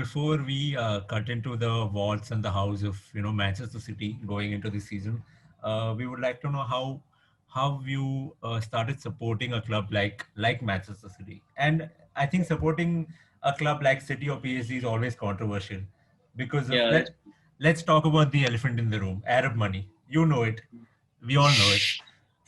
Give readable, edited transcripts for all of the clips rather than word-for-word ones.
before we cut into the walls and the house of Manchester City going into the season, we would like to know how you started supporting a club like Manchester City. And I think supporting a club like City or PSG is always controversial because of Yeah, let's talk about the elephant in the room, Arab money. You know it, we all know it.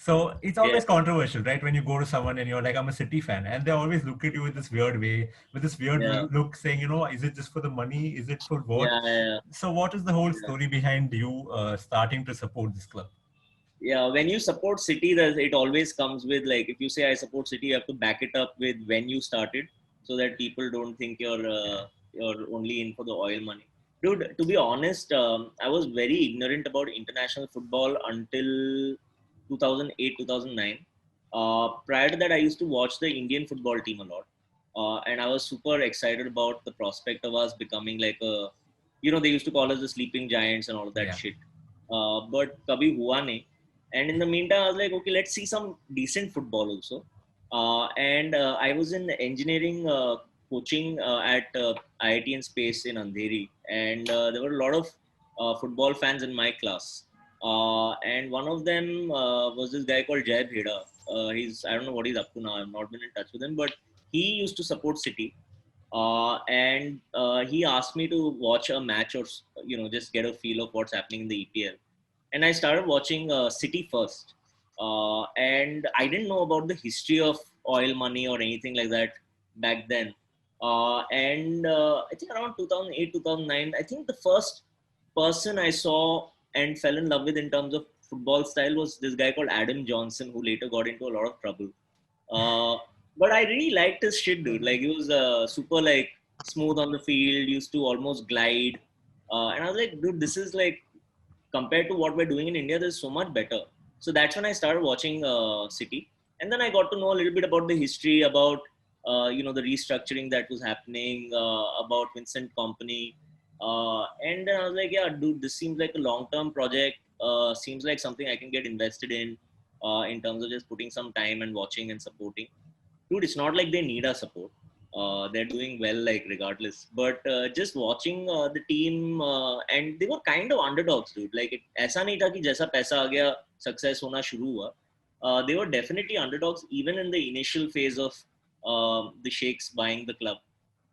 So it's yeah, always controversial, right? When you go to someone and you're like, I'm a City fan, and they always look at you in this weird way, with this weird yeah, look, saying, is it just for the money? Is it for what? yeah, yeah, So, what is the whole yeah. story behind you starting to support this club? Yeah, when you support City, it always comes with, like, if you say I support City, you have to back it up with when you started, so that people don't think you're only in for the oil money. Dude, to be honest, I was very ignorant about international football until 2008, 2009. Prior to that, I used to watch the Indian football team a lot, and I was super excited about the prospect of us becoming like they used to call us the sleeping giants and all of that Yeah. shit. But kabhi hua nahi. And in the meantime, I was like, okay, let's see some decent football also. And I was in engineering coaching at IIT and Space in Andheri, and there were a lot of football fans in my class. And one of them was this guy called Jay Bheda. I don't know what he's up to now. I've not been in touch with him, but he used to support City. And he asked me to watch a match, or just get a feel of what's happening in the EPL. And I started watching City first. And I didn't know about the history of oil money or anything like that back then. And I think around 2008, 2009, I think the first person I saw and fell in love with in terms of football style was this guy called Adam Johnson, who later got into a lot of trouble. Uh, but I really liked his shit, dude. Like, he was super, like, smooth on the field, used to almost glide. And I was like, dude, this is like, compared to what we're doing in India, there's so much better. So that's when I started watching City, and then I got to know a little bit about the history, about the restructuring that was happening, about Vincent Company, and then I was like, yeah, dude, this seems like a long-term project. Seems like something I can get invested in terms of just putting some time and watching and supporting. Dude, it's not like they need our support. They're doing well, like, regardless. But just watching the team, and they were kind of underdogs, dude. Like, ऐसा नहीं था कि जैसा पैसा आ गया success होना शुरू हुआ. They were definitely underdogs even in the initial phase of the Sheikhs buying the club.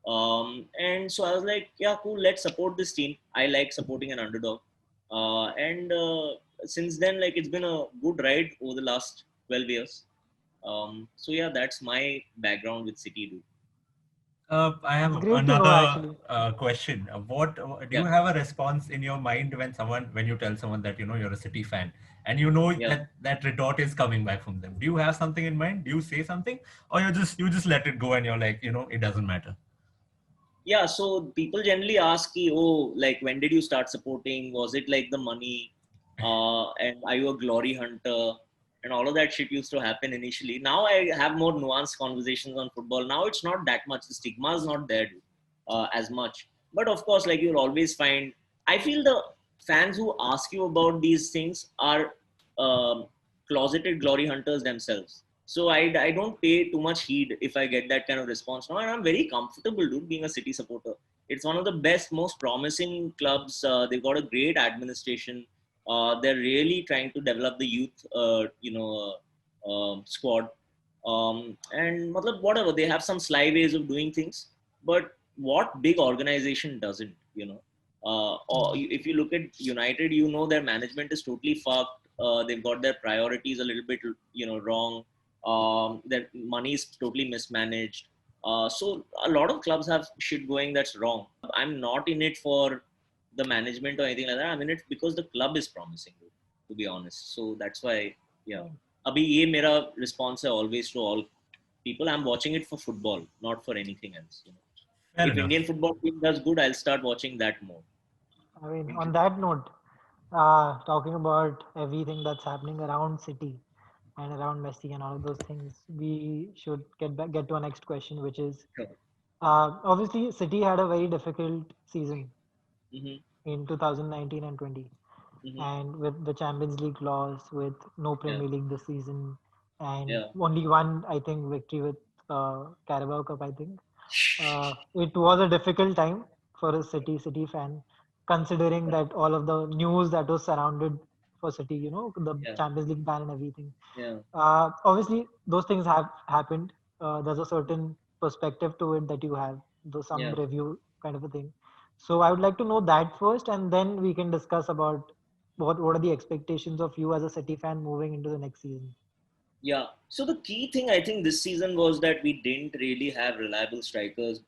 And so I was like, yeah, cool, let's support this team. I like supporting an underdog. And since then, like, it's been a good ride over the last 12 years. So yeah, that's my background with City, dude. I have It's great to know, another actually. question. What do you Yeah, have a response in your mind when you tell someone that you're a City fan, and yeah, that retort is coming back from them? Do you have something in mind? Do you say something, or you just let it go and you're like, it doesn't matter? yeah. So people generally ask, ki, oh, like, when did you start supporting? Was it like the money? And are you a glory hunter? And all of that shit used to happen initially. Now I have more nuanced conversations on football. Now it's not that much. The stigma is not there, dude, as much. But of course, like, you'll always find. I feel the fans who ask you about these things are um, closeted glory hunters themselves. So I don't pay too much heed if I get that kind of response now, and I'm very comfortable, dude, being a City supporter. It's one of the best, most promising clubs. They've got a great administration. They're really trying to develop the youth, squad. And whatever, they have some sly ways of doing things, but what big organization doesn't, or Mm. if you look at United, their management is totally fucked. They've got their priorities a little bit, wrong. Their money is totally mismanaged. So a lot of clubs have shit going that's wrong. I'm not in it for the management or anything like that. I'm in it because the club is promising, to be honest. So that's why, yeah. Yeah. अभी ये मेरा response है always to all people. I'm watching it for football, not for anything else. Fair If Indian enough. football team does good, I'll start watching that more. I mean, Thank on you. that note, talking about everything that's happening around City and around Messi and all of those things, we should get to our next question, which is Sure. obviously City had a very difficult season Mm-hmm. in 2019 and 20, Mm-hmm. and with the Champions League loss, with no Yeah. Premier League this season, and Yeah. only one, I think, victory with Carabao Cup, I think. It was a difficult time for a City fan, considering that all of the news that was surrounded for City, the Yeah, Champions League ban and everything. yeah, Obviously, those things have happened. There's a certain perspective to it that you have, though some yeah. review kind of a thing. So I would like to know that first, and then we can discuss about what are the expectations of you as a City fan moving into the next season. Yeah. So the key thing I think this season was that we didn't really have reliable strikers.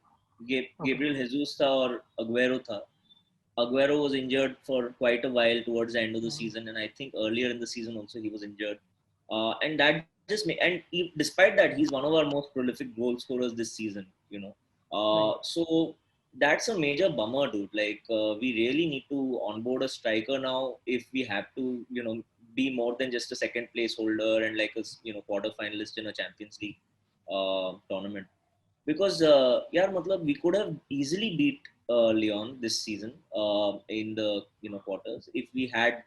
Okay. Gabriel Jesus tha or Aguero tha. Aguero was injured for quite a while towards the end of the Yeah. season, and I think earlier in the season also he was injured. And that just despite that, he's one of our most prolific goal scorers this season. Right. So that's a major bummer, dude. Like we really need to onboard a striker now if we have to, be more than just a second place holder and like a quarter finalist in a Champions League tournament. Because yeah, matlab, we could have easily beat Leon this season in the quarters if we had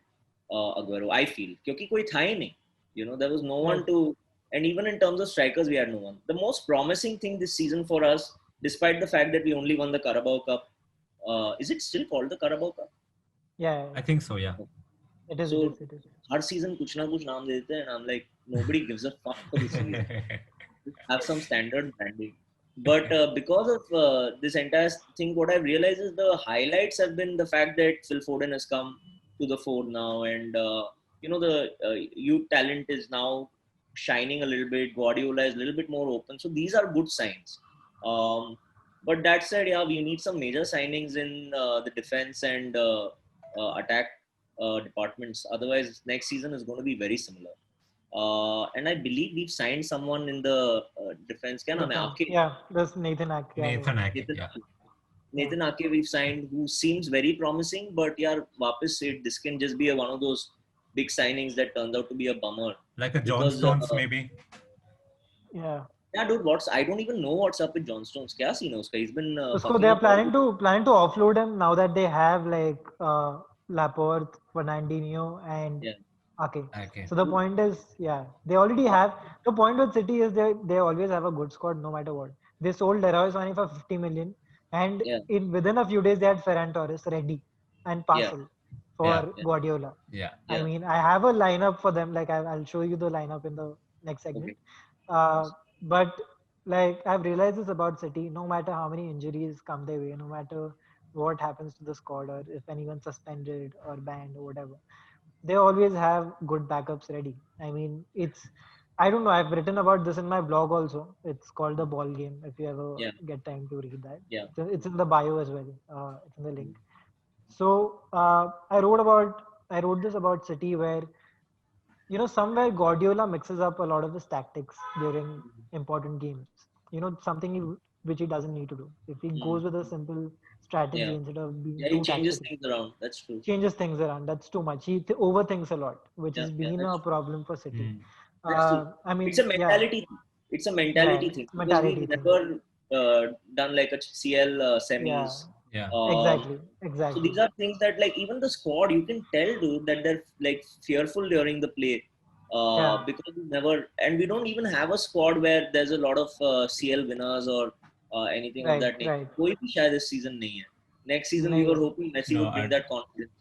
Aguero. I feel क्योंकि कोई था ही नहीं. There was no Right. one to, and even in terms of strikers, we had no one. The most promising thing this season for us, despite the fact that we only won the Carabao Cup, is it still called the Carabao Cup? Yeah. I think so, yeah. It is. It So is. It is. Her season कुछ ना कुछ नाम दे देते हैं, and I'm like nobody gives a fuck for the series. Have some standard branding. But because of this entire thing, what I've realized is the highlights have been the fact that Phil Foden has come to the fore now, and the youth talent is now shining a little bit. Guardiola is a little bit more open, so these are good signs. Um, but that said, yeah, we need some major signings in the defense and attack departments. Otherwise, next season is going to be very similar. And I believe we've signed someone in the defense. क्या नाम है? Defense. Ake. Yeah. There's Nathan Ake. Nathan Ake, Nathan yeah. Ake. Yeah. Nathan Ake we've signed, who seems very promising, but yeah, वापस it this can just be one of those big signings that turns out to be a bummer Like a John because Stones, maybe. Yeah. yeah, dude, I don't even know what's up with John Stones. क्या scene है उसका? He's been So they fucking are up all. planning to offload him now that they have like Laporte, Fernandinho, and Yeah, Ake. Okay. So the point is, yeah, they already have. The point with City is they always have a good squad no matter what. They sold Leroy Sané for 50 million, and yeah, in within a few days they had Ferran Torres ready and yeah, Parcel Yeah. for yeah, Guardiola. Yeah. I yeah. mean, I have a lineup for them. Like I'll show you the lineup in the next segment. Okay. Uh, but like I've realized this about City. No matter how many injuries come their way, no matter what happens to the squad or if anyone's suspended or banned or whatever, they always have good backups ready. I mean, I don't know. I've written about this in my blog also. It's called The Ball Game. If you ever Yeah, get time to read that, yeah. it's in the bio as well. It's in the link. So I wrote this about City where somewhere Guardiola mixes up a lot of his tactics during important games. Something which he doesn't need to do. If he Mm, goes with a simple strategy yeah, instead of being yeah. He too changes tactical, things around. That's true. changes things around. That's too much. He overthinks a lot, which Yeah, has yeah. been That's a true. problem for City. Hmm. That's true. I It's a mean, yeah, mentality thing. It's a yeah, mentality thing because mentality we've thing. never done like a CL Yeah, semis. Yeah. exactly, So exactly. these are things that like even the squad, you can tell, dude, that they're like fearful during the play Yeah, because we never, and we don't even have a squad where there's a lot of CL winners or anything of right, that nature. right. कोई भी शायद इस season नहीं है. Next season we नहीं were है. hoping Messi No, would bring that confidence.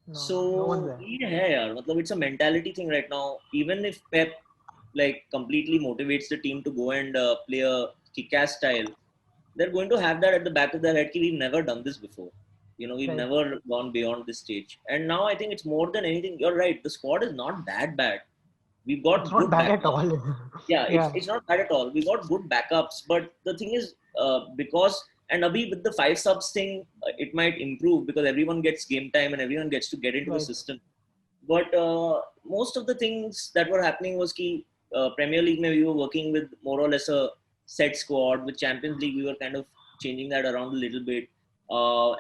No, no one's So there. ये है यार, मतलब it's a mentality thing right now. Even if Pep like completely motivates the team to go and play a kick-ass style, they're going to have that at the back of their head. Ki we've never done this before. We've Right. never gone beyond this stage. And now I think it's more than anything. You're right. The squad is not that bad. We've It's got not good bad at backups. all. Yeah, it's Yeah, it's not bad at all. We got good backups, but the thing is, because and Abhi with the five subs thing, it might improve because everyone gets game time and everyone gets to get into the right. system. But most of the things that were happening was ki Premier League, mein we were working with more or less a set squad. With Champions League, we were kind of changing that around a little bit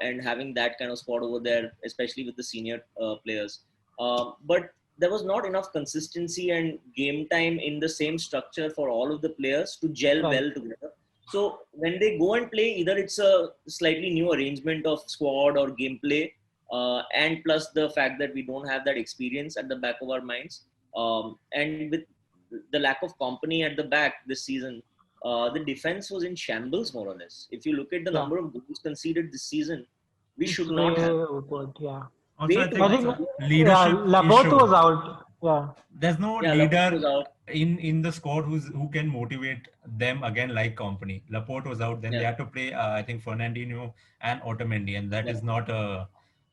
and having that kind of squad over there, especially with the senior players. But there was not enough consistency and game time in the same structure for all of the players to gel Right. well together. So when they go and play, either it's a slightly new arrangement of squad or gameplay, and plus the fact that we don't have that experience at the back of our minds, and with the lack of company at the back this season, the defense was in shambles more or less. If you look at the Yeah, number of goals conceded this season, we it's should way not have good. Yeah, Also, I way too think I high. think yeah, leadership Laporte issue. was out. Yeah, There's no Yeah, Laporte was leader out. in the squad who can motivate them again like company. Laporte was out. Then they Yeah, had to play I think Fernandinho and Otamendi, and that yeah, is not a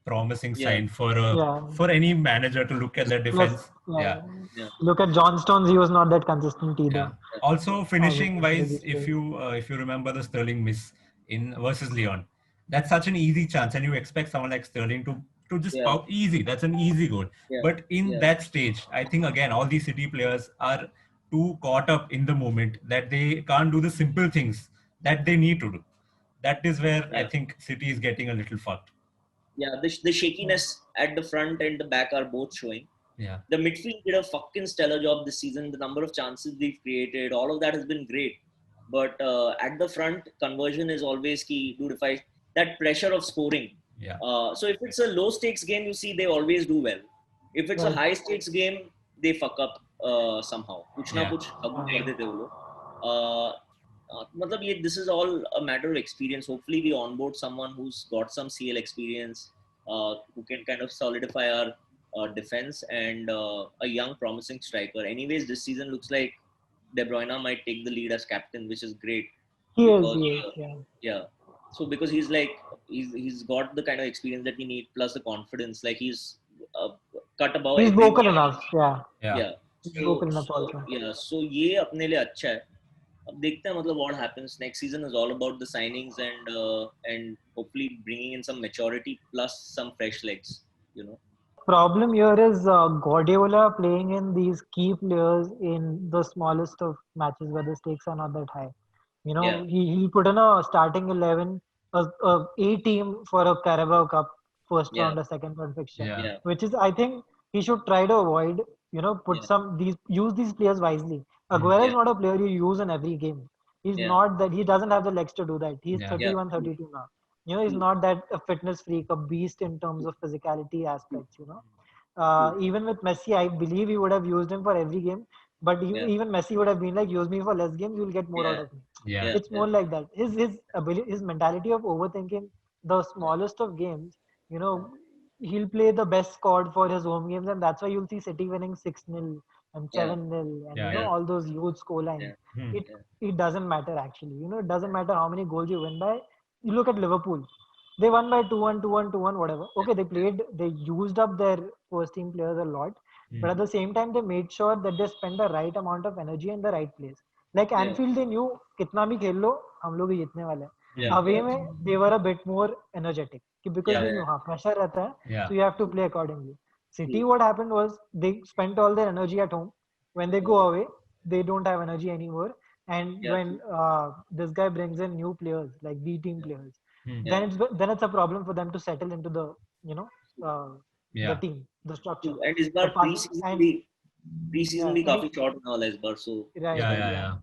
promising yeah, sign yeah. for any manager to look at their Plus, defense. yeah. Yeah. yeah, Look at John Stones. He was not that consistent either. Yeah. Also, finishing Obviously, wise, he's playing. if you remember the Sterling miss in versus Leon, that's such an easy chance, and you expect someone like Sterling to just yeah, pout easy. That's an easy goal. yeah, But in yeah, that stage, I think again all these City players are too caught up in the moment that they can't do the simple things that they need to do. That is where I yeah. think City is getting a little fucked. Yeah, the Yeah. shakiness at the front and the back are both showing. Yeah. The midfield did a fucking stellar job this season. The number of chances they've created, all of that has been great. But at the front, conversion is always key. Dude, if I that pressure of scoring. Yeah. So if it's a low stakes game, you see they always do well. If it's a Right. high stakes game, they fuck up somehow. कुछ ना Yeah. कुछ ठग Yeah. कर देते वो लोग. Uh, मतलब ये this is all a matter of experience. Hopefully we onboard someone who's got some CL experience, who can kind of solidify our defense, and a young promising striker. Anyways, this season looks like De Bruyne might take the lead as captain, which is great He is. because He is. Yeah. yeah. So because he's like he's got the kind of experience that we need plus the confidence. Like he's uh, cut above He's everyone. vocal enough. Yeah. Yeah. Yeah. He's So vocal enough so also. yeah. So ये अपने लिए अच्छा है. अब देखते हैं मतलब what happens next season is all about the signings and hopefully bringing in some maturity plus some fresh legs, you know. Problem here is Guardiola playing in these key players in the smallest of matches where the stakes are not that high. You Yeah, know, he put in a starting 11, a team for a Carabao Cup first yeah, round or second round fixture, Yeah. yeah, which is, I think, he should try to avoid. You know, put yeah, some these use these players wisely. Mm. Aguero is yeah, not a player you use in every game. He's yeah, not that. He doesn't have the legs to do that. He's Yeah. yeah, 31, true, 32 now. You know, he's true, not that a fitness freak, a beast in terms of physicality true, aspects. You know, true. even with Messi, I believe he would have used him for every game. But Yeah, even Messi would have been like, use me for less games, you'll get more out yeah, of me. Yeah. yeah, It's yeah, more like that. His ability, his mentality of overthinking the smallest of games. You know, he'll play the best squad for his home games, and that's why you'll see City winning 6-0 and yeah, 7-0, and Yeah. you know Yeah. yeah, all those huge score lines. yeah, Hmm. It yeah, it doesn't matter actually. You know, it doesn't matter how many goals you win by. You look at Liverpool. They won by 2-1, 2-1, 2-1, whatever. Okay, they used up their first team players a lot, but Hmm. at the same time, they made sure that they spend the right amount of energy in the right place. Like yeah, Anfield, they knew कितना भी खेल लो हम लोग ही जीतने वाले हैं. yeah, Hmm. Away yeah, में they were a bit more energetic because yeah, they yeah, knew हाँ pressure रहता है, Yeah. so you have to play accordingly. City, true. what happened was they spent all their energy at home. When they go away, they don't have energy anymore. And Yeah, when true. this guy brings in new players like B team Yeah, players, Hmm. yeah, then it's a problem for them to settle into the you know uh, the Yeah. team, the structure. true. And इस बार But Pak- pre-season and भी pre-season yeah, भी and काफी short होने वाला है इस बार, so right, उसका Yeah. भी Yeah. yeah. Yeah.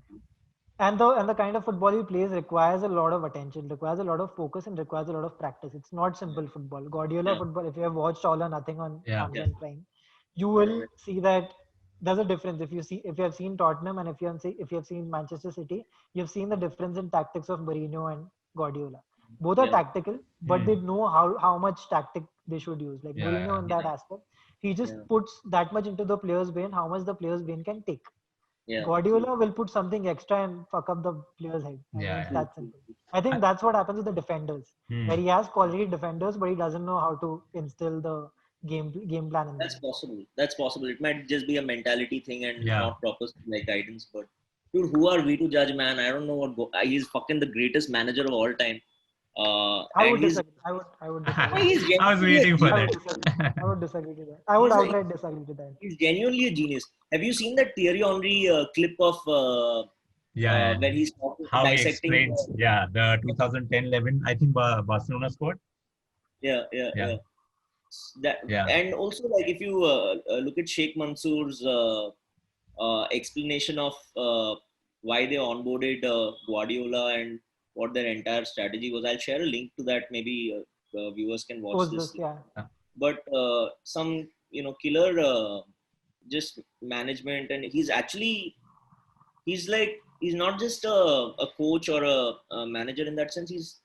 And the kind of football he plays requires a lot of attention, requires a lot of focus, and requires a lot of practice. It's not yeah, simple football. Guardiola yeah, football, if you have watched All or Nothing on Yeah. yeah, Amazon Prime, you yeah, will see that there's a difference. If you have seen Tottenham and if you have seen Manchester City, you've seen the difference in tactics of Mourinho and Guardiola. Both are yeah, tactical, but Hmm. they know how much tactic they should use. Like Yeah. Mourinho Yeah. in that yeah, aspect, he just yeah, puts that much into the player's brain, how much the player's brain can take. yeah, true, Guardiola will put something extra and fuck up the player's head. I mean, Yeah. it's Yeah. true, that true, simple. true. I think I, that's what happens with the defenders, where hmm. he has quality defenders, but he doesn't know how to instill the game plan in That's them. possible. That's possible. It might just be a mentality thing and Yeah. not proper like guidance. But dude, who are we to judge, man? I don't know what. He's fucking the greatest manager of all time. I And would he's disagree. I would disagree to he's that. I was genuinely a waiting for I genius. would that. disagree. I would disagree to that. I would He's a, outright disagree to that. he's genuinely a genius. Have you seen that Thierry Henry clip of Yeah. Yeah. where he's talking, How he dissecting? explains, yeah, the 2010-11, I think Barcelona squad. Yeah, yeah, Yeah. yeah. That Yeah. and also like if you look at Sheikh Mansour's explanation of why they onboarded Guardiola and what their entire strategy was. I'll share a link to that. Maybe viewers can watch Post this. this, yeah. Uh, But some killer just management, and he's like he's not just a coach or a manager in that sense. He's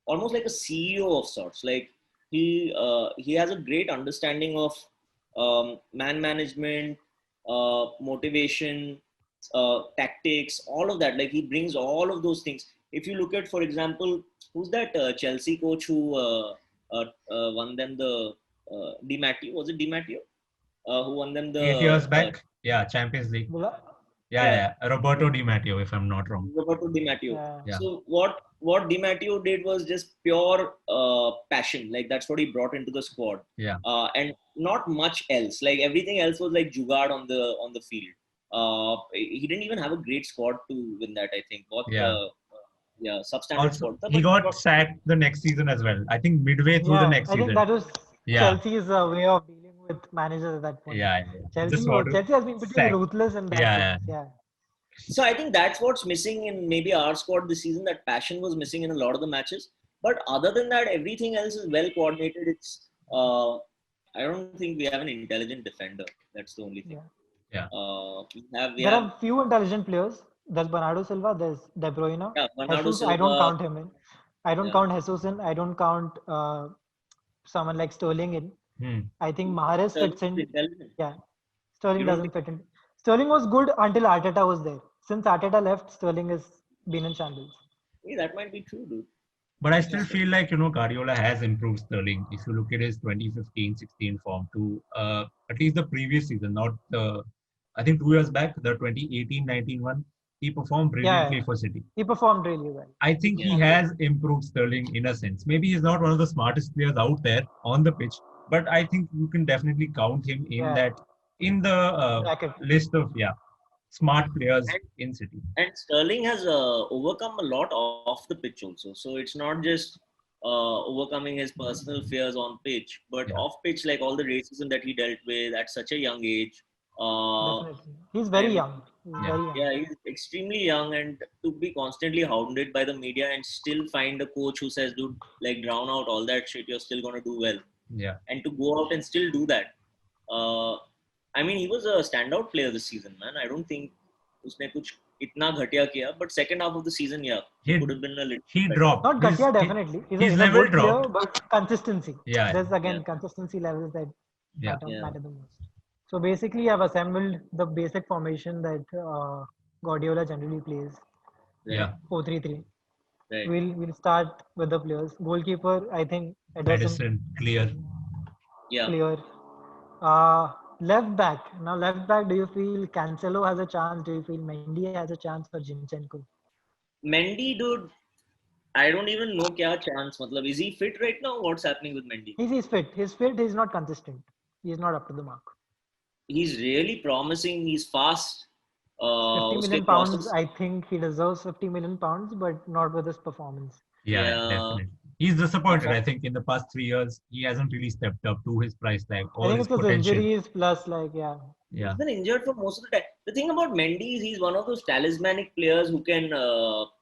almost like a CEO of sorts. Like he has a great understanding of man management, motivation, tactics, all of that. Like he brings all of those things. If you look at, for example, who's that Chelsea coach who won them the Di Matteo? Was it Di Matteo? Who won them 8 years the back, yeah, Champions League. Villa- Yeah, yeah, yeah, yeah. Roberto Di Matteo, if I'm not wrong. Roberto Di Matteo. Yeah. Yeah, So what Di Matteo did was just pure passion. Like that's what he brought into the squad, yeah, and not much else. Like everything else was like jugaad on the field. He didn't even have a great squad to win that. I think. yeah. Yeah, substandard Also, squad. But he he got got, sacked the next season as well. I think midway through the Yeah, next I think season. that was Yeah, Chelsea's way of dealing with managers at that point. yeah, yeah, yeah. Just want to Chelsea has been pretty sack. ruthless in that Yeah, sense. Yeah, so I think that's what's missing in maybe our squad this season. That passion was missing in a lot of the matches. But other than that, everything else is well coordinated. It's I don't think we have an intelligent defender. That's the only thing. yeah. yeah, We There have are few intelligent players. There's Bernardo Silva. There's De Bruyne. yeah, Bernardo Jesus, I don't Silva. count him in. I don't Yeah, count Jesus in. I don't count someone like Sterling in. hmm. I think Mahrez Sterling fits is in. intelligent. Yeah, Sterling You don't think? doesn't fit in. Sterling was good until Arteta was there. Since Arteta left, Sterling has been in shambles. Hey, that might be true, dude. But I still Yeah, feel like, Guardiola has improved Sterling. If you look at his 2015-16 form to at least the previous season, not the, I think 2 years back, the 2018-19 one, he performed yeah, brilliantly yeah. for City. He performed really well. I think He he Yeah, performed really has improved Sterling in a sense. Maybe he's not one of the smartest players out there on the pitch, but I think you can definitely count him well. in Yeah, that, in the bracket. list of, yeah, smart players and in City. and Sterling has overcome a lot off the pitch also. So it's not just overcoming his personal fears on pitch, but Yeah, off pitch, like all the racism that he dealt with at such a young age. Uh, Definitely. He's very and young. He's yeah, very young. yeah, he's extremely young, and to be constantly hounded by the media and still find a coach who says, "Dude, like drown out all that shit. You're still gonna do well," yeah. and to go out and still do that. Uh, I mean, he was a standout player this season, man. I don't think उसने कुछ इतना घटिया किया, but second half of the season, yeah, he He could have been a little he better. dropped. Not Katia, definitely. His He's a level good player, dropped. but consistency. Yeah, There's Yeah, again consistency levels that yeah, yeah, matter the most. So basically, I've assembled the basic formation that Guardiola generally plays, right, yeah. 4-3-3. right. We'll start with the players. Goalkeeper, I think Ederson, Edison, clear. Yeah, clear. Left back. Now left back. Do you feel Cancelo has a chance? Do you feel Mendy has a chance or Zinchenko? Mendy, dude, I don't even know क्या chance. मतलब, is he fit right now? What's happening with Mendy? He's fit. He's fit. He's not consistent. He's not up to the mark. He's really promising. He's fast. 50 उसके million pounds. crosses. I think he deserves 50 million pounds, but not with his performance. Yeah, Yeah, definitely. He's disappointed. I perform- think in the past 3 years, he hasn't really stepped up to his price tag I or think his it's his potential. injuries plus like yeah. he's Yeah, been injured for most of the time. The thing about Mendy is he's one of those talismanic players who can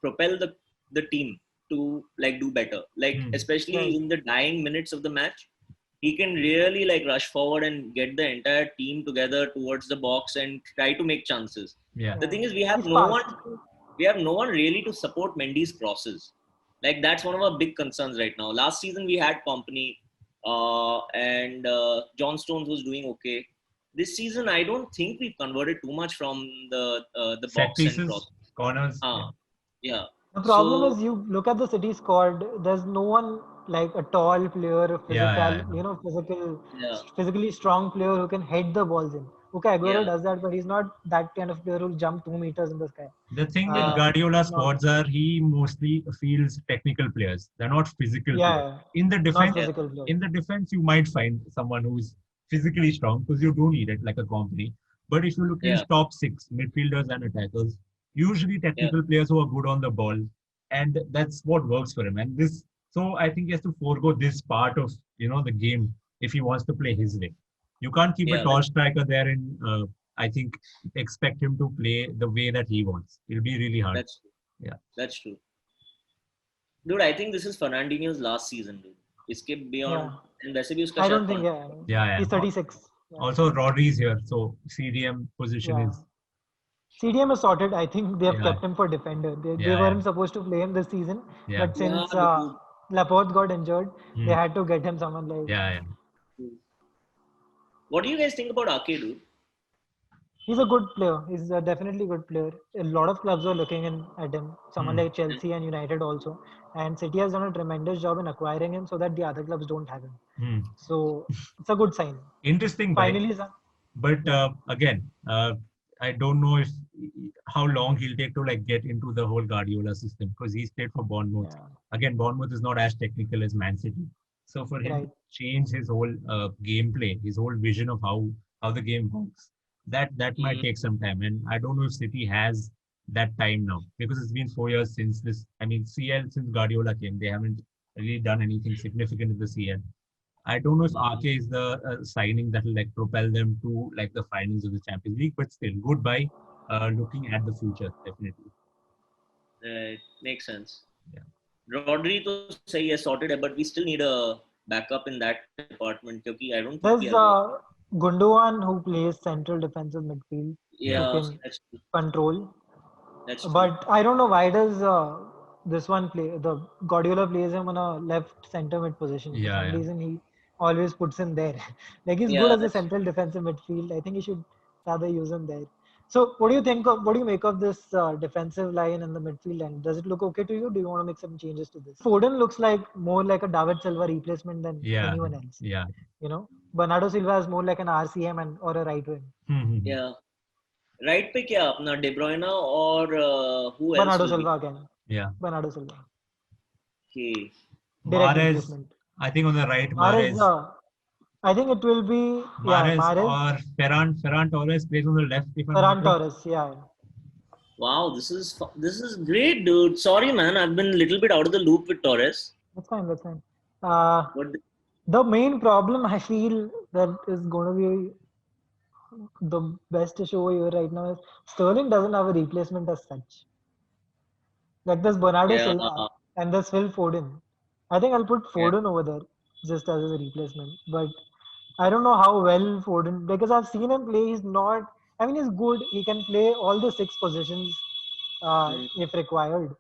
propel the team to like do better. Like Hmm. especially Right. in the dying minutes of the match, he can really like rush forward and get the entire team together towards the box and try to make chances. yeah, The Yeah. thing is, He's fast. we have no one really to support Mendy's crosses. Like that's one of our big concerns right now. Last season we had Company, and John Stones was doing okay. This season I don't think we've converted too much from the set box and cross. pieces, corners. Yeah, Yeah. The problem So is you look at the City squad. There's no one like a tall player, a yeah, physical, yeah, physically strong player who can head the balls in. Okay, Aguero yeah, does that, but he's not that kind of player who'll jump 2 meters in the sky. The thing with yeah, Guardiola Not, squads are he mostly fields technical players. They're not physical yeah, players. yeah, In the not defense, yeah, physical players. in the defense, you might find someone who's physically strong because you do need it, like a company. But if you look at his yeah, top six midfielders and attackers, usually yeah, technical players who are good on the ball, and that's what works for him. And this, so I think he has to forego this part of the game if he wants to play his way. You can't keep a yeah. tall striker there and I think expect him to play the way that he wants. It'll be really hard. That's true. Yeah. That's true. Dude, I think this is Fernandinho's last season, dude. इसके beyond Yeah, and वैसे भी उसका I शायद don't think. contract. Yeah, Yeah, he's yeah. 36. Yeah, Also, Rodri's here, so CDM position yeah. is CDM is sorted. I think they have Yeah, kept him for defender. They yeah, yeah, weren't supposed to play him this season, yeah. but Yeah, since dude. Laporte got injured, they Hmm. had to get him someone like. Yeah, yeah. What do you guys think about Ake, dude? He's a good player. He's a definitely good player. A lot of clubs are looking in at him. Someone Hmm. like Chelsea and United also. And City has done a tremendous job in acquiring him so that the other clubs don't have him. Hmm. So it's a good sign. Interesting buy. Finally, But yeah, again, I don't know if how long he'll take to like get into the whole Guardiola system because he's played for Bournemouth. yeah, Again, Bournemouth is not as technical as Man City, so for him to right. change his whole gameplay, his whole vision of how the game works, that might Mm, take some time. And I don't know if City has that time now because it's been 4 years since this. I mean, CL since Guardiola came, they haven't really done anything significant in the CL. I don't know if RK is the signing that will like propel them to like the finals of the Champions League, but still, goodbye. Looking at the future, definitely. makes sense. Yeah, Rodri to say yes sorted है, but we still need a backup in that department क्योंकि I don't think we have There's a Gundogan who plays central defensive midfield. yeah, Who yeah can that's true. control. That's true. But I don't know why does this one play the Guardiola plays him on a left center mid position. For yeah, some yeah. reason he always puts him there. Like he's good Yeah, as a that's central defensive midfield. I think he should rather use him there. So what do you make of this defensive line in the midfield and does it look okay to you? Do you want to make some changes to this? Foden looks like more like a David Silva replacement than Yeah, anyone else. yeah. You know, Bernardo Silva is more like an RCM and or a right wing. Hmm. yeah. Right पे क्या अपना De Bruyne और who else Bernardo will be? Silva again. Yeah. Bernardo Silva. Okay. Direct Mahrez, replacement. I think on the right, Mahrez, Mahrez, I think it will be, yeah, Mahrez Mahrez, or Ferran Torres plays on the left, if I'm not Ferran wrong. Torres, yeah. Wow, this is great, dude. Sorry, man. I've been a little bit out of the loop with Torres. That's fine, that's fine. Uh, But the main problem I feel that is going to be the best issue over here right now is Sterling doesn't have a replacement as such. Like there's Bernardo yeah, Silva and there's Phil Foden. I think I'll put yeah, Foden over there just as a replacement. But I don't know how well Foden because I've seen him play. He's not. I mean, he's good. He can play all the six positions mm, if required.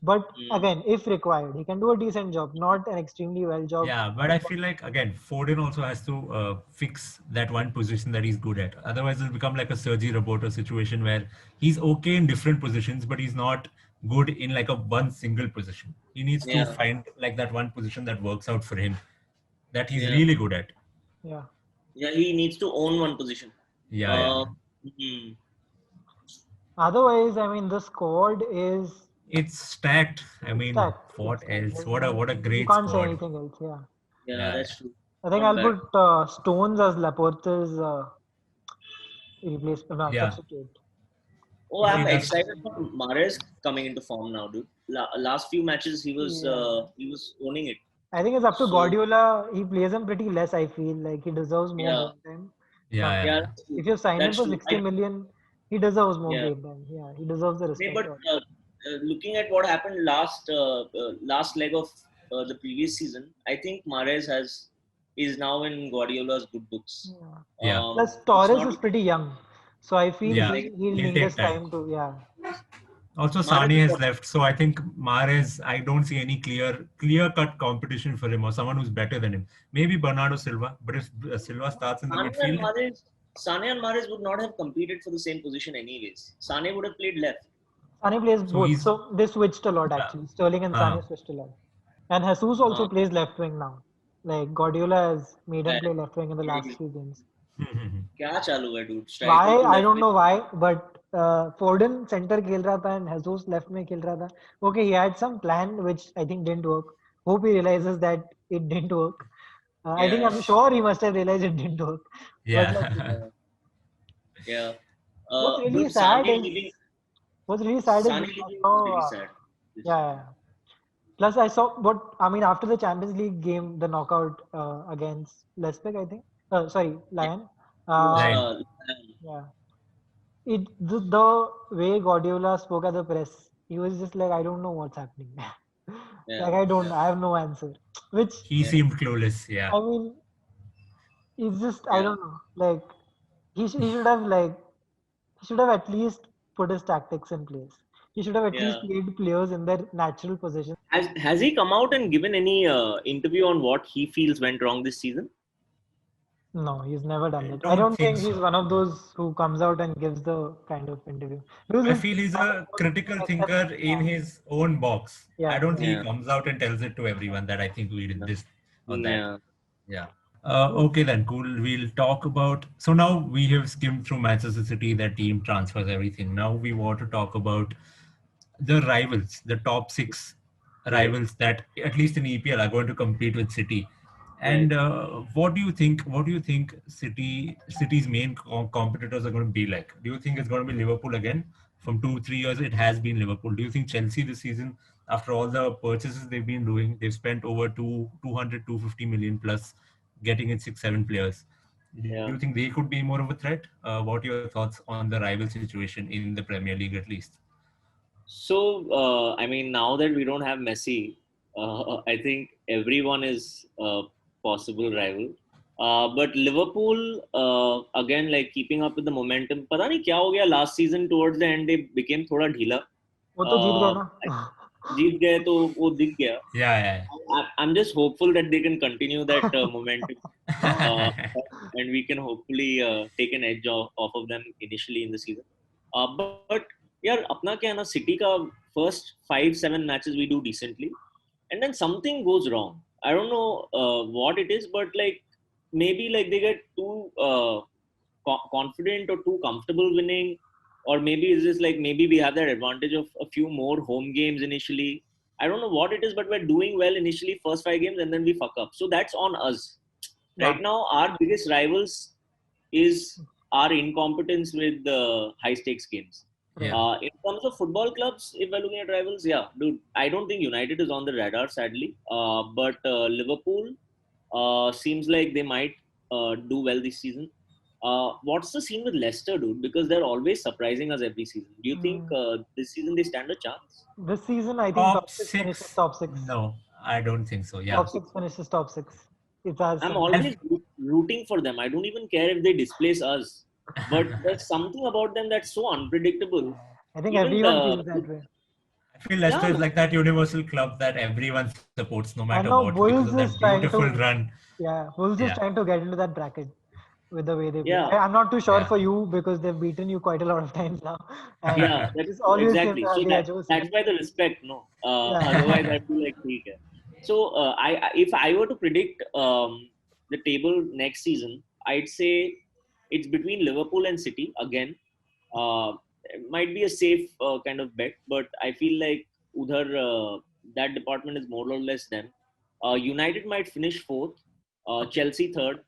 But mm, again, if required, he can do a decent job, not an extremely well job. Yeah, but I feel like again, Foden also has to fix that one position that he's good at. Otherwise, it'll become like a Sergi Roberto situation where he's okay in different positions, but he's not good in like a one single position. He needs to yeah, find like that one position that works out for him, that he's yeah, really good at. Yeah. yeah. He needs to own one position. Yeah, yeah, Uh, yeah. mm, Otherwise, I mean, the squad is It's stacked. I mean, stacked. It's what stacked. else? What a You great can't say squad. anything else. Yeah. yeah, Yeah, that's true. I think Not I'll bad. put Stones as Laporte's yeah. substitute. Oh, You see, I'm that's excited for Mahrez coming into form now, dude. Last few matches, Yeah. he was owning it. I think it's up to So Guardiola. He plays him pretty less. I feel like he deserves more yeah, game time. yeah, But yeah, yeah, yeah. that's true. if you sign him That's for true. 60 million, he deserves more Yeah. game time. Yeah, he deserves the Nee, respect. but looking at what happened last leg of the previous season, I think Mahrez is now in Guardiola's good books. Yeah. Yeah, Plus, It's Torres not is pretty young, so I feel yeah. exactly he'll He'll need take his time. time to. Yeah, Also, Mahrez Sane is has what left, so I think Mahrez. I don't see any clear cut competition for him or someone who's better than him. Maybe Bernardo Silva, but if Silva starts in the Sane and midfield, Mahrez Sane and Mahrez would not have competed for the same position anyways. Sane would have played left. Sane plays so both, he's so they switched a lot yeah, actually. Sterling and uh, Sane switched a lot, and Jesus also Uh, plays left wing now. Like Guardiola has made him yeah, play left wing in the last yeah, few games. क्या चालू है dude? Why Striker to I left don't में. know why, but Foden center खेल रहा था and Jesus left में खेल रहा था. Okay, he had some plan which I think didn't work. Hope he realizes that it didn't work. I think Yeah, I'm sure he must have realized it didn't work. But like, yeah, yeah, yeah. what's really Dude, Sane sad is leaving. what's really sad is Sane I leaving was saw really sad. This yeah, year. yeah. Plus I saw what I mean after the Champions League game, the knockout against Leipzig, I think. Sorry, Yeah, Lyon. he was. Uh, line. yeah. The way Guardiola spoke at the press, he was just like, I don't know what's happening. Yeah, Like I have no answer. Which He yeah, seemed clueless. Yeah, I mean, it's just I yeah, don't know. Like he should have like he should have at least put his tactics in place. He should have at least Yeah. played players in their natural position. Has he come out and given any interview on what he feels went wrong this season? No, he's never done I that. I don't don't think think so. he's one of those who comes out and gives the kind of interview. Because I his feel he's a critical except thinker in his own box. I yeah, don't yeah. think he Yeah. comes out and tells it to everyone that I think we did No. this or that. Yeah. Yeah. Okay then, cool. We'll talk about. So now we have skimmed through Manchester City, their team transfers, everything. Now we want to talk about the rivals, the top six Right. rivals that at least in EPL are going to compete with City. Right. And what do you think? What do you think City's main competitors are going to be like? Do you think it's going to be Liverpool again? From 2 3 years, it has been Liverpool. Do you think Chelsea this season, after all the purchases they've been doing, they've spent over 250 million plus, getting in 6 7 players? Do you Yeah. think they could be more of a threat? What are your thoughts on the rival situation in the Premier League at least? So, I mean, now that we don't have Messi, I think everyone is a possible rival. But Liverpool, again, like keeping up with the momentum. पता नहीं क्या हो गया last season towards the end they became थोड़ा ढीला. वो तो जीत गए ना. जीत गए तो वो दिख गया. Yeah, I'm just hopeful that they can continue that momentum, uh, yeah. and we can hopefully take an edge off of them initially in the season. But यार अपना क्या है ना सिटी का first 5 7 matches we do decently, and then something goes wrong. I don't know what it is, but like maybe like they get too confident or too comfortable winning, or maybe it's just like maybe we have that advantage of a few more home games initially. I don't know what it is, but we're doing well initially first 5 games and then we fuck up. So that's on us. Yeah, Right now, our biggest rivals is our incompetence with the high stakes games. right. Yeah. In terms of football clubs, if we're looking at rivals, yeah, dude, I don't think United is on the radar, sadly. But Liverpool seems like they might do well this season. What's the scene with Leicester, dude? Because they're always surprising us every season. Do you think Mm, this season they stand a chance? this season, I think Top top six finishes six? top six. No, I don't think so. Yeah. Top six finishes top six. It's as I'm simple as I've always rooting for them. I don't even care if they displace us. But there's something about them that's so unpredictable. I think Even everyone feels that way. I feel Leicester yeah, is like that universal club that everyone supports no matter I what know because of Wolves that is beautiful trying to, run. yeah, Wolves is Yeah. trying to get into that bracket with the way they play. yeah, I'm not too sure Yeah. for you because they've beaten you quite a lot of times now, and yeah. That's this always seems exactly. to have So the edge over that's City. why the respect. No, otherwise Yeah. I'd be like, ठीक है. So if I were to predict the table next season, I'd say it's between Liverpool and City again. It might be a safe kind of bet, but I feel like udhar that department is more or less them. United might finish fourth, Okay. Chelsea third,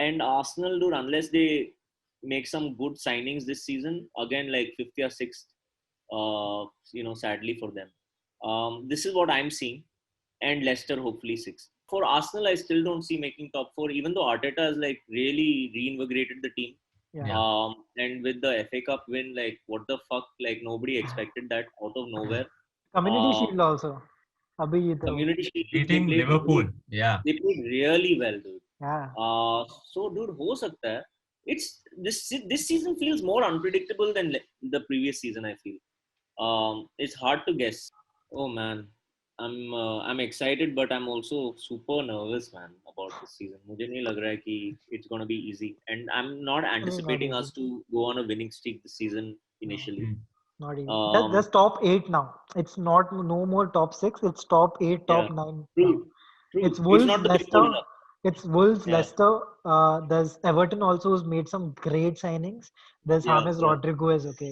and Arsenal, dude, unless they make some good signings this season, again like fifth or sixth. Sadly for them. This is what I'm seeing, and Leicester hopefully sixth. For Arsenal, I still don't see making top four, even though Arteta has like really reinvigorated the team. Yeah. Yeah. And with the FA Cup win, like what the fuck, like nobody expected that out of nowhere. Community Uh, Shield also. Abhi to. Community Shield, Beating Liverpool. Yeah. they played really well, dude. Yeah. So dude, हो सकता है. It's this season feels more unpredictable than the previous season. I feel. It's hard to guess. Oh man, I'm excited, but I'm also super nervous, man, about this season. मुझे नहीं लग रहा है कि it's gonna be easy, and I'm not Definitely not anticipating easy. us to go on a winning streak this season No, initially. Hmm. not easy. Um, There's top eight now. It's not no more top six. It's top eight, yeah, top nine now. true, true. It's It's Wolves, not the big four Leicester. enough. It's Wolves, Yeah, Leicester. There's Everton also who's made some great signings. There's yeah, James yeah. Rodriguez. Okay,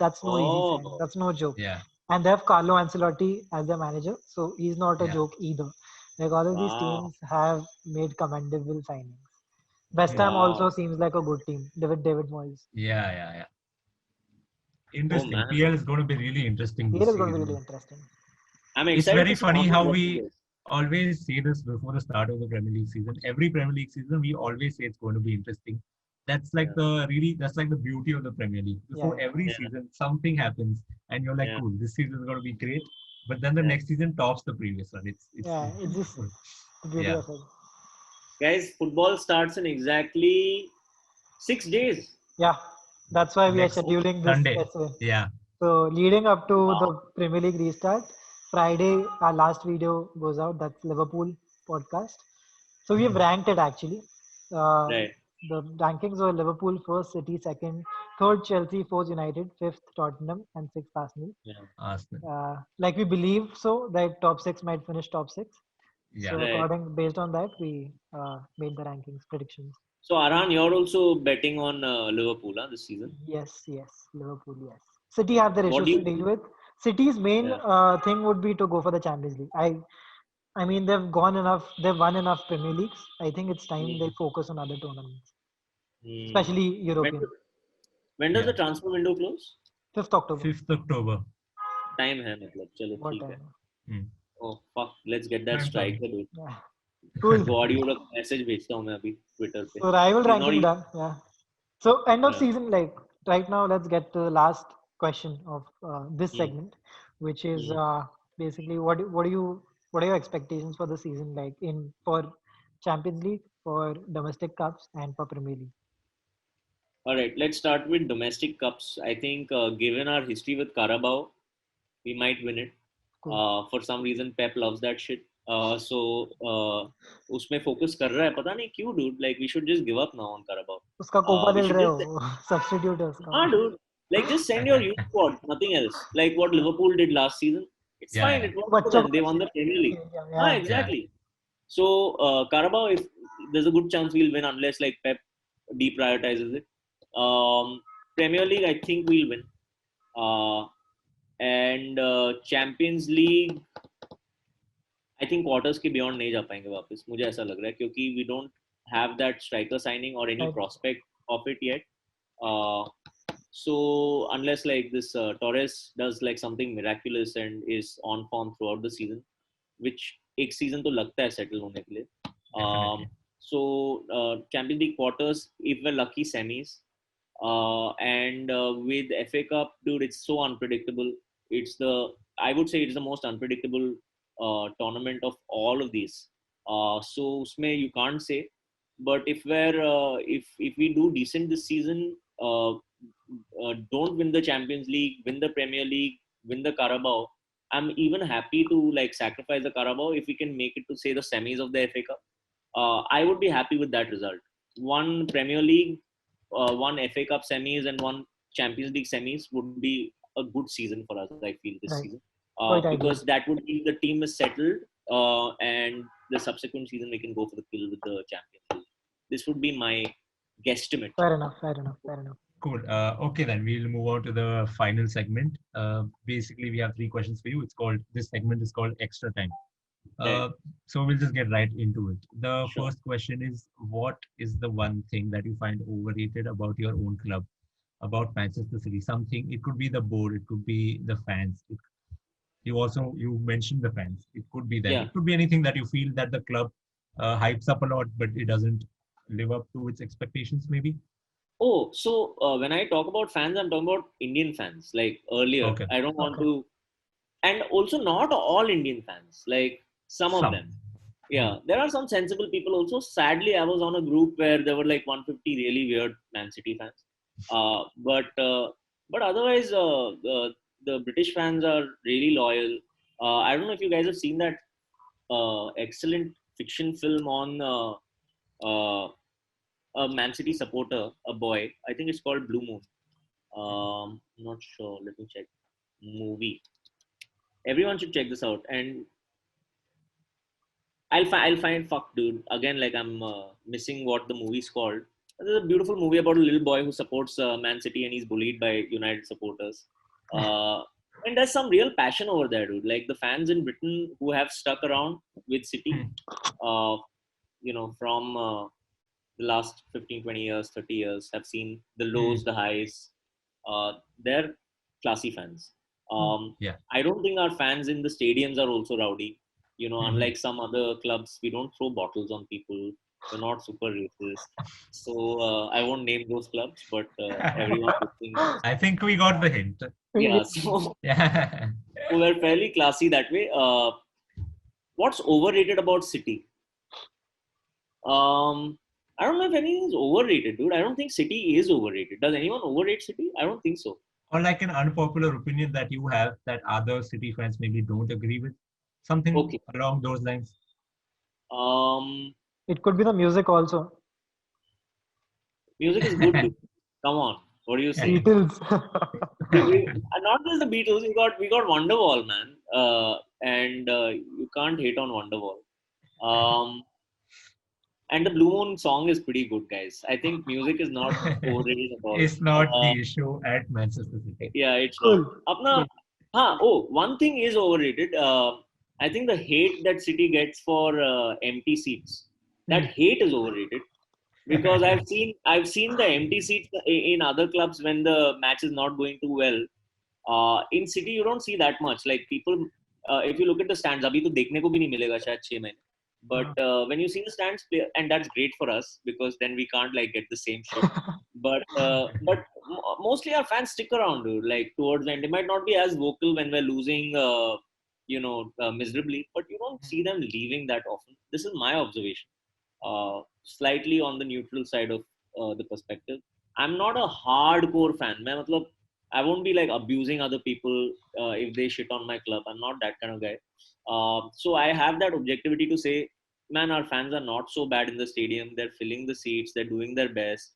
that's no easy signing. Oh, That's no joke. Yeah. And they have Carlo Ancelotti as their manager, so he's not a Yeah. joke either. Like all of these wow, teams have made commendable signings. West Hmm. Ham also wow. seems like a good team. David Moyes. Yeah. Oh Interesting. man, PL is going to be really interesting Here this is going to be really season. interesting. I'm It's excited very to see funny James how we Rodriguez. always say this before the start of the Premier League season. Every Premier League season, we always say it's going to be interesting. Yeah, That's like the beauty of the Premier League. Yeah, Before every yeah, season, something happens, and you're like, yeah, cool, this season is going to be great. But then the yeah. next season tops the previous one. yeah. It's It's just beautiful. the beauty Yeah. of it. Guys, football starts in exactly 6 days. Yeah, That's why we are Next scheduling this Sunday. essay. Yeah. So leading up to Wow. the Premier League restart, Friday our last video goes out. That's Liverpool podcast. So we have ranked it actually. Uh, Right. the rankings were Liverpool first, City second, third Chelsea, fourth United, fifth Tottenham, and sixth Arsenal. Yeah. Arsenal. Like we believe so that top six might finish top six. Yeah. So Right. based on that, we made the rankings predictions. So Arhaan, you're also betting on Liverpool this season. Yes, Liverpool, yes. City have their What do issues to you? deal with. City's main Yeah. thing would be to go for the Champions League. I mean, they've won enough Premier Leagues. I think it's time they Hmm. focus on other tournaments, Hmm. especially When, European. when does Yeah. the transfer window close? 5th October. 5th October. Time है मतलब चलो What ठीक है. time? Hmm. Oh fuck, let's get that I'm sorry. striker dude. Yeah, cool. Gaudy को message भेजता हूँ मैं अभी ट्विटर पे. So rival He's not ranking even. done. Yeah. So end of Yeah. season, like right now, let's get to the last question of this Hmm. segment, which is Hmm. basically what are your expectations for the season, like in for Champions League, for domestic cups, and for Premier League. All right, let's start with domestic cups. I think given our history with Carabao, we might win it. Cool. For some reason, Pep loves that shit. So उसमें focus कर रहा है पता नहीं क्यों dude. Like we should just give up now on Carabao. उसका Copa We दिल should रहे just हो substitute है उसका. dude. Like just send your youth squad, nothing else. Like what Liverpool did last season. It's Yeah. fine. Yeah. It worked for बच्चों them. को They won अच्छी the Premier League. yeah. Yeah. Exactly. So Carabao, if there's a good chance we'll win unless like Pep deprioritizes it. Premier League, I think we'll win. And Champions League, I think quarters के beyond नहीं जा पाएंगे वापस. मुझे ऐसा लग रहा है क्योंकि we don't have that striker signing or any Right. prospect of it yet. Uh, so unless like this Torres does like something miraculous and is on form throughout the season, which एक season तो लगता है settle होने के लिए. Definitely. So Champions League quarters, if we're lucky, semis. And with FA Cup, dude, it's so unpredictable. I would say it's the most unpredictable tournament of all of these. So usme you can't say, but if we do decent this season, don't win the Champions League, win the Premier League, win the Carabao, I'm even happy to like sacrifice the Carabao if we can make it to say the semis of the FA Cup. I would be happy with that result. One Premier League, one FA Cup semis, and one Champions League semis would be a good season for us. I feel this Right. season Quite ideal. because that would mean the team is settled, and the subsequent season we can go for the kill with the Champions League. This would be my guesstimate. Fair enough. Cool. Okay, then we'll move on to the final segment. Basically, we have 3 questions for you. This segment is called Extra Time. Right. So we'll just get right into it. The Sure. first question is, what is the one thing that you find overrated about your own club, about Manchester City? Something, it could be the board, it could be the fans. You mentioned the fans. It could be them. Yeah. It could be anything that you feel that the club hypes up a lot, but it doesn't live up to its expectations, maybe. Oh, so when I talk about fans, I'm talking about Indian fans. Like earlier, Okay. I don't want Okay. to, and also not all Indian fans. Like some of Some. them. Yeah, there are some sensible people also. Sadly, I was on a group where there were like 150 really weird Man City fans. But otherwise, the British fans are really loyal. I don't know if you guys have seen that excellent fiction film on a Man City supporter, a boy. I think it's called Blue Moon. Not sure. Let me check. Movie. Everyone should check this out. And I'll find fuck dude again. Like I'm missing what the movie's called. There's a beautiful movie about a little boy who supports Man City and he's bullied by United supporters. And there's some real passion over there, dude. Like the fans in Britain who have stuck around with City, uh, from the last 15, 20 years, 30 years, have seen the lows, the highs. They're classy fans. Yeah. I don't think our fans in the stadiums are also rowdy. Unlike some other clubs, we don't throw bottles on people. We're not super racist. So I won't name those clubs, but everyone listening knows. I think we got the hint. Yeah, so Yeah. we're fairly classy that way. What's overrated about City? Um, I don't know if anything is overrated, dude. I don't think City is overrated. Does anyone overrate City? I don't think so. Or like an unpopular opinion that you have that other City fans maybe don't agree with? Something Okay. along those lines. Um, It could be the music also. Music is good, dude. Come on. What are you saying? Beatles. And not just the Beatles. We got Wonderwall, man. And you can't hate on Wonderwall. Um, and the Blue Moon song is pretty good, guys. I think music is not overrated at all. It's not the issue at Manchester City. Yeah, it's not. Cool. Apna, Cool. one thing is overrated. I think the hate that City gets for empty seats, that Hmm. hate is overrated because I've seen the empty seats in other clubs when the match is not going too well. In City, you don't see that much. Like people, if you look at the stands, अभी तो देखने को भी नहीं मिलेगा शायद 6 महीने. But when you see the stands play, and that's great for us because then we can't like get the same shit. But mostly our fans stick around, dude. Like towards the end, they might not be as vocal when we're losing, miserably, but you don't see them leaving that often. This is my observation. Slightly on the neutral side of the perspective. I'm not a hardcore fan. मैं मतलब I won't be like abusing other people if they shit on my club. I'm not that kind of guy. So I have that objectivity to say, man, our fans are not so bad in the stadium. They're filling the seats. They're doing their best.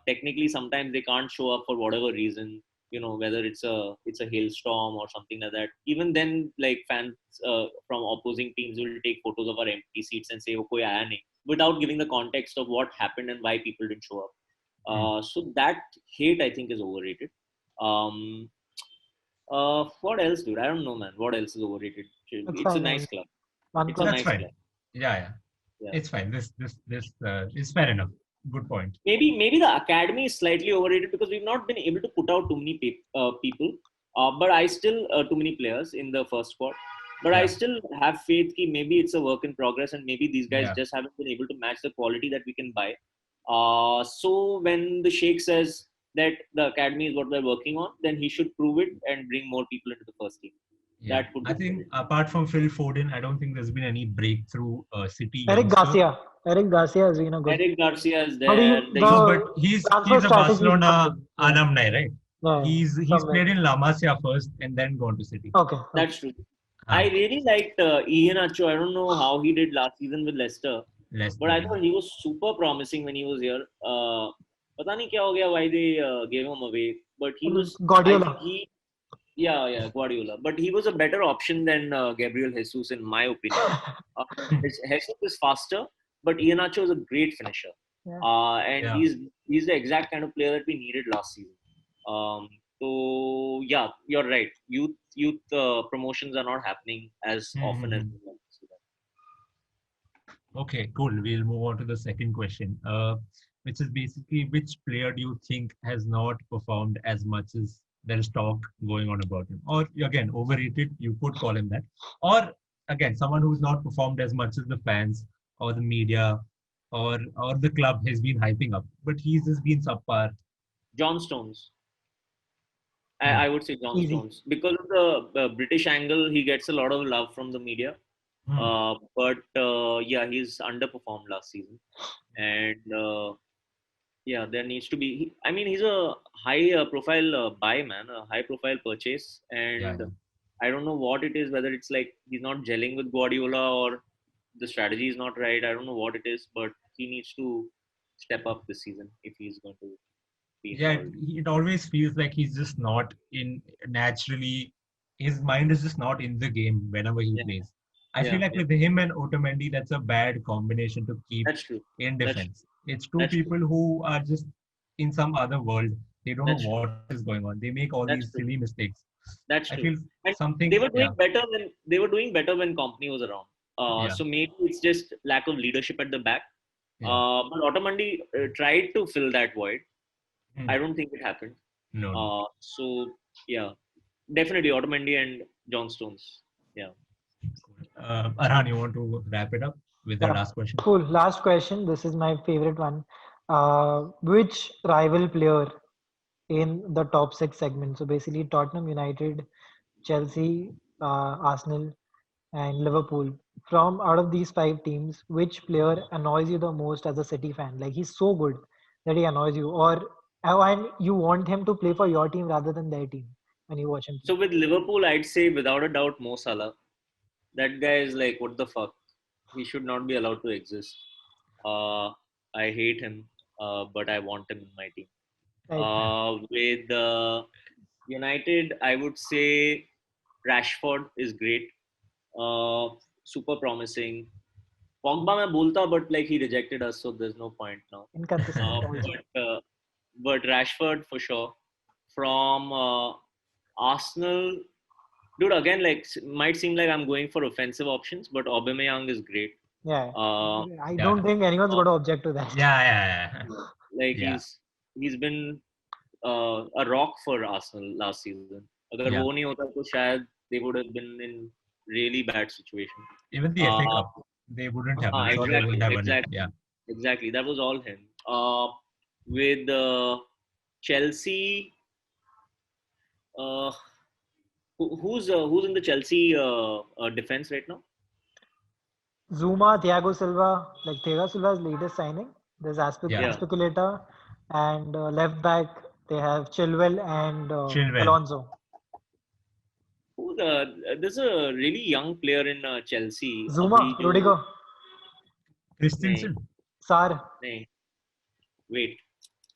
Technically, sometimes they can't show up for whatever reason. Whether it's a hailstorm or something like that. Even then, like fans from opposing teams will take photos of our empty seats and say, "Oh, koi aaya nahi," without giving the context of what happened and why people didn't show up. Hmm. So that hate I think is overrated. Um, what else, dude? I don't know, man. What else is overrated? It's It's a fine. nice club. One It's a club. That's nice fine. club. Yeah, yeah. Yeah. It's fine. This is fair enough. Good point. Maybe the academy is slightly overrated because we've not been able to put out too many people. But I still too many players in the first squad. But I Yeah, still have faith that maybe it's a work in progress and maybe these guys yeah. just haven't been able to match the quality that we can buy. So when the Sheikh says that the academy is what we're working on, then he should prove it and bring more people into the first team. Yeah, That could I be think good. apart from Phil Foden, I don't think there's been any breakthrough City Eric youngster. Garcia. Eric Garcia has been a good. Eric Garcia is But he, there. No, The but the he's transfer he's a strategy is not Barcelona good. Yeah. alumni, right? Yeah, yeah. He's Somewhere. played in La Masia first and then gone to City. Okay. Okay. That's true. I Ah, really liked Ian Acho. I don't know how he did last season with Leicester, but Leicester, I yeah. thought he was super promising when he was here. पता नहीं क्या हो गया why they gave him away, but he was. I think Guardiola. yeah, Guardiola, but he was a better option than Gabriel Jesus in my opinion. Uh, Jesus is faster, but Ian Acho is a great finisher, Yeah. and Yeah. he's the exact kind of player that we needed last season. Um, so yeah, you're right. Youth promotions are not happening as often as Mm-hmm. we want to see them. Okay, cool. We'll move on to the second question, which is basically which player do you think has not performed as much as there is talk going on about him? Or again, overrated, you could call him that. Or again, someone who's not performed as much as the fans or the media or the club has been hyping up, but he's just been subpar. John Stones. I Hmm. would say John Easy. Stones because of the British angle. He gets a lot of love from the media, Hmm. but yeah, he's underperformed last season, and yeah, there needs to be. I mean, he's a high profile buy, man, a high profile purchase, Yeah, and yeah. I don't know what it is. Whether it's like he's not gelling with Guardiola or the strategy is not right. I don't know what it is, but he needs to step up this season if he's going to be Yeah, involved. it always feels like he's just not in naturally. His mind is just not in the game whenever he Yeah, plays. I feel yeah, like yeah. with him and Otamendi, that's a bad combination to keep That's true. in That's true. defense. It's two That's true. people who are just in some other world. They don't know That's true. what is going on. They make all these That's silly true. mistakes. I That's feel true. And something. they were Yeah, doing better when Company was around. yeah, So maybe it's just lack of leadership at the back. yeah. But Otamendi tried to fill that void. Hmm. I don't think it happened. No, no. So yeah, definitely Otamendi and John Stones. Yeah. Arhan, you want to wrap it up with the Yeah. last question? Cool. Last question. This is my favorite one. Which rival player in the top six segment? So basically, Tottenham, United, Chelsea, Arsenal, and Liverpool from out of these 5 teams, which player annoys you the most as a City fan? Like he's so good that he annoys you, or and you want him to play for your team rather than their team when you watch him play. So with Liverpool, I'd say without a doubt Mo Salah. That guy is like, what the fuck? He should not be allowed to exist. Uh, I hate him, but I want him in my team. Right. With United, I would say Rashford is great, uh, super promising. Pogba मैं बोलता, but like he rejected us, so there's no point now. Inconsistent also. But Rashford for sure. From Arsenal, dude, again, like might seem like I'm going for offensive options, but Aubameyang is great. Yeah. Uh, I Yeah. don't think anyone's uh, going to object to that. Yeah. like Yeah. he's been a rock for Arsenal last season. अगर Yeah. वो नहीं होता तो शायद they would have been in really bad situation. Even the FA Cup, they wouldn't have. I'm sure they wouldn't have won it. Yeah. Exactly. That was all him. With Chelsea, uh, who's in the Chelsea defense right now? Zuma, Thiago Silva, like Thiago Silva's latest signing. There's Yeah. Aspilicueta, and left back they have Chilwell and Chilwell. Alonso. There's a really young player in Chelsea. Zuma, Rudiger, Christensen. Sar, Nee. Wait,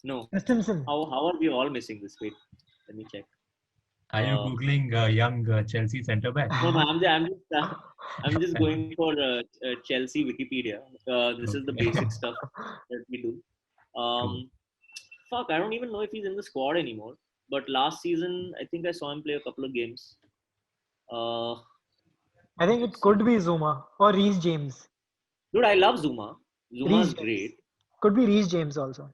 no. Christensen. How are we all missing this? Wait, let me check. Are you googling young Chelsea centre back? No, I'm just going for Chelsea Wikipedia. This is the Okay. basic stuff that we do. Fuck, I don't even know if he's in the squad anymore. But last season, I think I saw him play a couple of games. I think it could be Zuma or Reece James. Dude, I love Zuma. Zuma's Reece James. great. Could be Reece James also.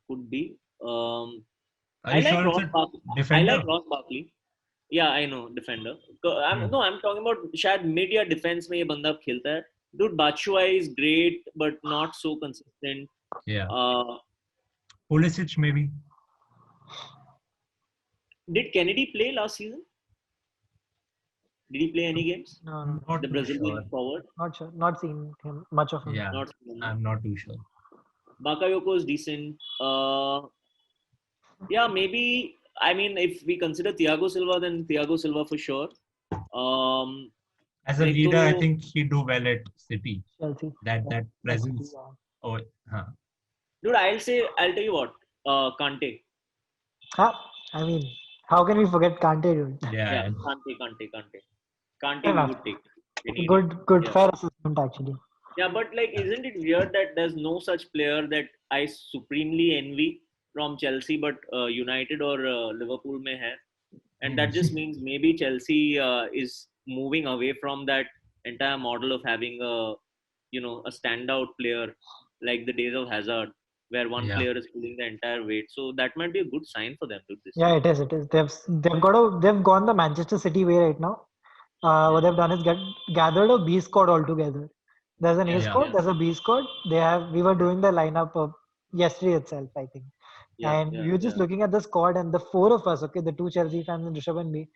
Could be. Are I you like sure it's Ross a Barkley. I defender? like Ross Barkley. Yeah, I know, defender. No, I'm talking about शायद mid या defense में ये बंदा खेलता है. Dude, Batshuayi is great, but not so consistent. Yeah. Pulisic maybe. Did Kennedy play last season? Did he play any games? No, Not The too Brazilian sure. forward? not sure. Not seen him much of him. Yeah. Not seen. I'm not too sure. Bakayoko is decent. Yeah, maybe. I mean, if we consider Thiago Silva, then Thiago Silva for sure. As a Like leader, I to- think he'd do well at City. Chelsea. That presence. Yeah. Oh, huh. Dude, I'll tell you what. Kante. I mean, how can we forget Kante, dude? Yeah, Yeah. Kante we Enough. would take. We need Good, it. good, Yeah. fair assessment actually. Yeah, but like, isn't it weird that there's no such player that I supremely envy from Chelsea, but United or Liverpool may have, and that just means maybe Chelsea is moving away from that entire model of having a standout player like the days of Hazard, where one Yeah. player is pulling the entire weight. So that might be a good sign for them to this. Yeah, it is. It is. They've gone the Manchester City way right now. What they've done is gathered a B squad altogether. There's an A Yeah. squad. Yeah. There's a B squad. We were doing the lineup yesterday itself, I think. And we were just looking at the squad, and the four of us, okay, the two Chelsea fans and Rushabh and me,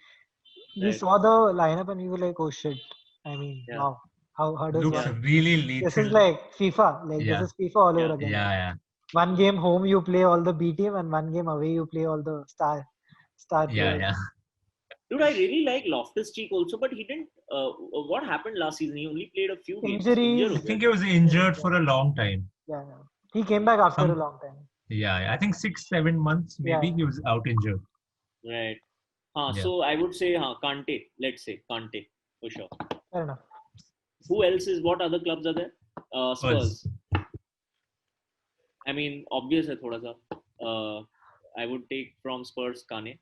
we Right. saw the lineup and we were like, oh shit. I mean, Yeah. wow. How does Looks one? really lethal. This is like FIFA. Like Yeah. this is FIFA all over Yeah. again. Yeah. One game home you play all the B team, and one game away you play all the star players. Yeah. Dude, I really like Loftus-Cheek also, but he didn't. What happened last season? He only played a few games. Injuries. Injured I हो think गया. he was injured for a long time. Yeah. He came back after Some- a long time. Yeah. I think 6-7 months maybe Yeah. he was out injured. Right. Yeah. So I would say Kante. Let's say Kante for sure. Fair enough. Who else is? What other clubs are there? Spurs. Spurs. I mean, obvious है थोड़ा सा. I would take from Spurs Kane.